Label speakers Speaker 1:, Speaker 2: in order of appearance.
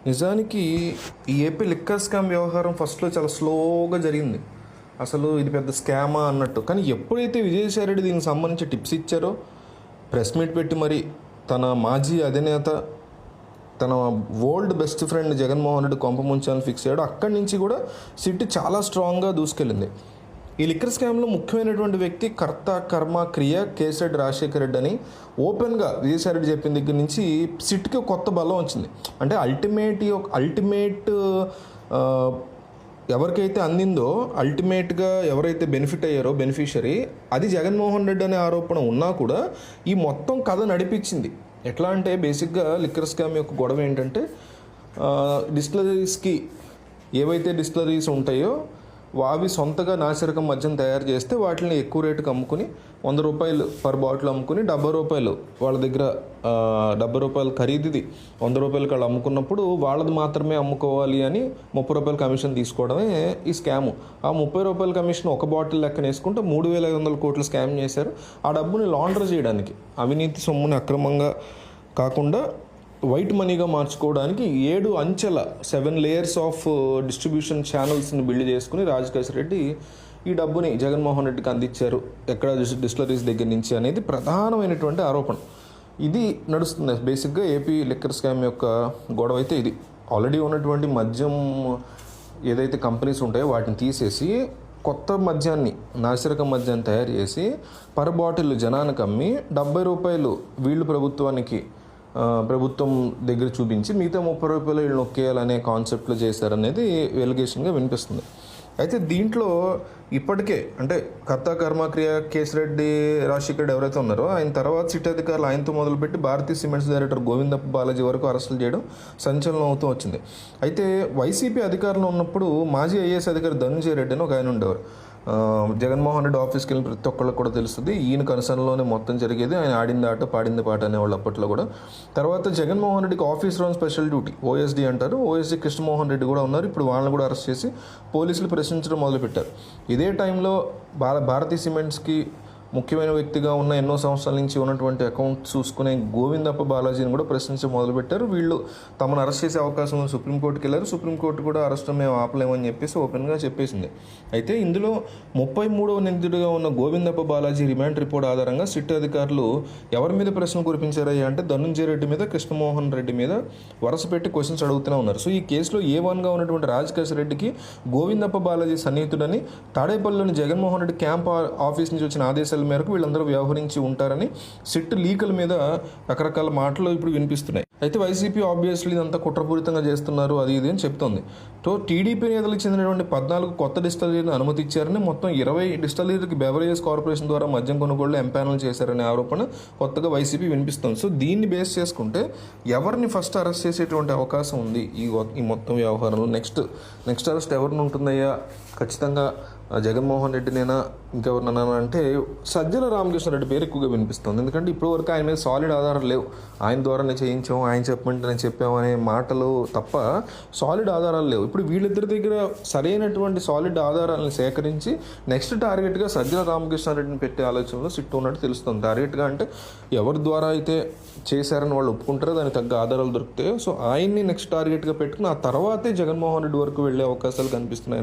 Speaker 1: నిజానికి ఈ AP liquor scam వ్యవహారం ఫస్ట్లో చాలా స్లోగా జరిగింది. అసలు ఇది పెద్ద స్కామా అన్నట్టు. కానీ ఎప్పుడైతే విజయసాయిరెడ్డి దీనికి సంబంధించి టిప్స్ ఇచ్చారో, ప్రెస్ మీట్ పెట్టి మరి తన మాజీ అధినేత, తన old best friend Jaganmohan Reddy కొంప ముంచాలని ఫిక్స్ అయ్యాడు, అక్కడి నుంచి కూడా సిట్ చాలా స్ట్రాంగ్గా దూసుకెళ్ళింది. ఈ లిక్కర్ స్కామ్లో ముఖ్యమైనటువంటి వ్యక్తి కర్త కర్మ క్రియ కేసిరెడ్డి రాజశేఖర రెడ్డి అని ఓపెన్గా విజయసాయిరెడ్డి చెప్పిన దగ్గర నుంచి సిట్కి కొత్త బలం వచ్చింది. అంటే అల్టిమేట్ ఎవరికైతే అందిందో, అల్టిమేట్గా ఎవరైతే బెనిఫిట్ అయ్యారో బెనిఫిషరీ, అది జగన్మోహన్ రెడ్డి అనే ఆరోపణ ఉన్నా కూడా ఈ మొత్తం కథ నడిపించింది. ఎట్లా అంటే బేసిక్గా లిక్కర్ స్కామ్ యొక్క గొడవ ఏంటంటే, డిస్టిలరీస్కి ఏవైతే డిస్టిలరీస్ ఉంటాయో అవి సొంతగా నాసిరకం మద్యం తయారు చేస్తే వాటిని ఎక్కువ రేటుకి అమ్ముకుని ₹100 పర్ బాటిల్ అమ్ముకుని ₹70 వాళ్ళ దగ్గర ₹70 ఖరీదుది ₹100 వాళ్ళు అమ్ముకున్నప్పుడు వాళ్ళది మాత్రమే అమ్ముకోవాలి అని ₹30 కమిషన్ తీసుకోవడమే ఈ స్కాము. ఆ ₹30 కమిషన్ ఒక బాటిల్ లెక్కన వేసుకుంటే 3,500 కోట్లు స్కామ్ చేశారు. ఆ డబ్బుని లాండర్ చేయడానికి, అవినీతి సొమ్ముని అక్రమంగా కాకుండా వైట్ మనీగా మార్చుకోవడానికి 7 అంచెల 7 లేయర్స్ ఆఫ్ డిస్ట్రిబ్యూషన్ ఛానల్స్ని బిల్డ్ చేసుకుని రాజశేఖర రెడ్డి ఈ డబ్బుని జగన్మోహన్ రెడ్డికి అందించారు ఎక్కడ డిస్టిలరీస్ దగ్గర నుంచి అనేది ప్రధానమైనటువంటి ఆరోపణ. ఇది నడుస్తుంది బేసిక్గా ఏపీ లిక్కర్ స్కామ్ యొక్క గొడవ అయితే ఇది. ఆల్రెడీ ఉన్నటువంటి మద్యం ఏదైతే కంపెనీస్ ఉంటాయో వాటిని తీసేసి కొత్త మద్యాన్ని, నాసిరకం మద్యాన్ని తయారు చేసి పర్ బాటిల్ జనానికి అమ్మి ₹70 వీళ్ళు ప్రభుత్వం దగ్గర చూపించి మిగతా ₹30 వీళ్ళు నొక్కేయాలనే కాన్సెప్ట్లో చేశారనేది ఎలిగేషన్గా వినిపిస్తుంది. అయితే దీంట్లో ఇప్పటికే అంటే కర్త కర్మక్రియ కేసిరెడ్డి రాజశేఖర రెడ్డి ఎవరైతే ఉన్నారో ఆయన తర్వాత సిట్ అధికారులు ఆయనతో మొదలుపెట్టి భారతీయ సిమెంట్స్ డైరెక్టర్ గోవిందప్ప బాలాజీ వరకు అరెస్టులు చేయడం సంచలనం అవుతూ వచ్చింది. అయితే వైసీపీ అధికారంలో ఉన్నప్పుడు మాజీ ఐఏఎస్ అధికారి ధనుంజయ రెడ్డి అని ఒక ఆయన ఉండేవారు. జగన్మోహన్ రెడ్డి ఆఫీస్కి వెళ్ళిన ప్రతి ఒక్కళ్ళకి కూడా తెలుస్తుంది, ఈయన కన్సర్న్లోనే మొత్తం జరిగేది. ఆయన ఆడింది ఆట పాడింది పాట అనేవాళ్ళు అప్పట్లో కూడా. తర్వాత జగన్మోహన్ రెడ్డికి office round special duty OSD అంటారు, ఓఎస్డీ కృష్ణమోహన్ రెడ్డి కూడా ఉన్నారు. ఇప్పుడు వాళ్ళని కూడా అరెస్ట్ చేసి పోలీసులు ప్రశ్నించడం మొదలుపెట్టారు. ఇదే టైంలో భారతీయ సిమెంట్స్కి ముఖ్యమైన వ్యక్తిగా ఉన్న ఎన్నో సంవత్సరాల నుంచి ఉన్నటువంటి అకౌంట్ చూసుకునే గోవిందప్ప బాలాజీని కూడా ప్రశ్నించడం మొదలుపెట్టారు. వీళ్ళు తమను అరెస్ట్ చేసే అవకాశం ఉంది, సుప్రీంకోర్టుకి వెళ్ళారు. సుప్రీంకోర్టు కూడా అరెస్ట్ మేము ఆపలేమని చెప్పేసి ఓపెన్గా చెప్పేసింది. అయితే ఇందులో 33వ నిందితుడిగా ఉన్న గోవిందప్ప బాలాజీ రిమాండ్ రిపోర్ట్ ఆధారంగా సిట్ అధికారులు ఎవరి మీద ప్రశ్నలు కురిపించారయ్యా అంటే ధనుంజయ రెడ్డి మీద, కృష్ణమోహన్ రెడ్డి మీద వరుస పెట్టి క్వశ్చన్స్ అడుగుతూనే ఉన్నారు. సో ఈ కేసులో A1గా ఉన్నటువంటి రాజశేఖర రెడ్డికి గోవిందప్ప బాలాజీ సన్నిహితుడని తాడేపల్లిలోని జగన్మోహన్ రెడ్డి క్యాంప్ ఆఫీస్ నుంచి వచ్చిన ఆదేశాల మేరకు వీళ్ళందరూ వ్యవహరించి ఉంటారని సిట్ లీకల్ మీద రకరకాల మాటలు ఇప్పుడు వినిపిస్తున్నాయి. అయితే వైసీపీ ఆబ్వియస్లీ ఇదంతా కుట్రపూరితంగా చేస్తున్నారు అది ఇది అని చెప్తోంది. సో టీడీపీ నేతలకు చెందినటువంటి 14 కొత్త డిస్టిలరీలను అనుమతి ఇచ్చారని, మొత్తం 20 డిస్టిలరీలకు బెవరేజెస్ కార్పొరేషన్ ద్వారా మద్యం కొనుగోళ్లు ఎంపానల్ చేశారనే ఆరోపణ కొత్తగా వైసీపీ వినిపిస్తుంది. సో దీన్ని బేస్ చేసుకుంటే ఎవరిని ఫస్ట్ అరెస్ట్ చేసేటువంటి అవకాశం ఉంది ఈ మొత్తం వ్యవహారంలో? నెక్స్ట్ అరెస్ట్ ఎవరిని ఉంటుందయ్యా? ఖచ్చితంగా జగన్మోహన్ రెడ్డినైనా ఇంకెవరినైనా అంటే సజ్జల రామకృష్ణారెడ్డి పేరు ఎక్కువగా వినిపిస్తుంది. ఎందుకంటే ఇప్పటివరకు ఆయన మీద సాలిడ్ ఆధారాలు లేవు. ఆయన ద్వారానే చేయించాము, ఆయన చెప్పమంటే నేను చెప్పాము అనే మాటలు తప్ప సాలిడ్ ఆధారాలు లేవు. ఇప్పుడు వీళ్ళిద్దరి దగ్గర సరైనటువంటి సాలిడ్ ఆధారాలను సేకరించి నెక్స్ట్ టార్గెట్గా సజ్జల రామకృష్ణారెడ్డిని పెట్టే ఆలోచనలో సిట్టు ఉన్నట్టు తెలుస్తుంది. టార్గెట్గా అంటే ఎవరి ద్వారా అయితే చేశారని వాళ్ళు ఒప్పుకుంటారో దానికి తగ్గ ఆధారాలు దొరుకుతాయో, సో ఆయన్ని నెక్స్ట్ టార్గెట్గా పెట్టుకుని ఆ తర్వాతే జగన్మోహన్ రెడ్డి వరకు వెళ్ళే అవకాశాలు కనిపిస్తున్నాయి.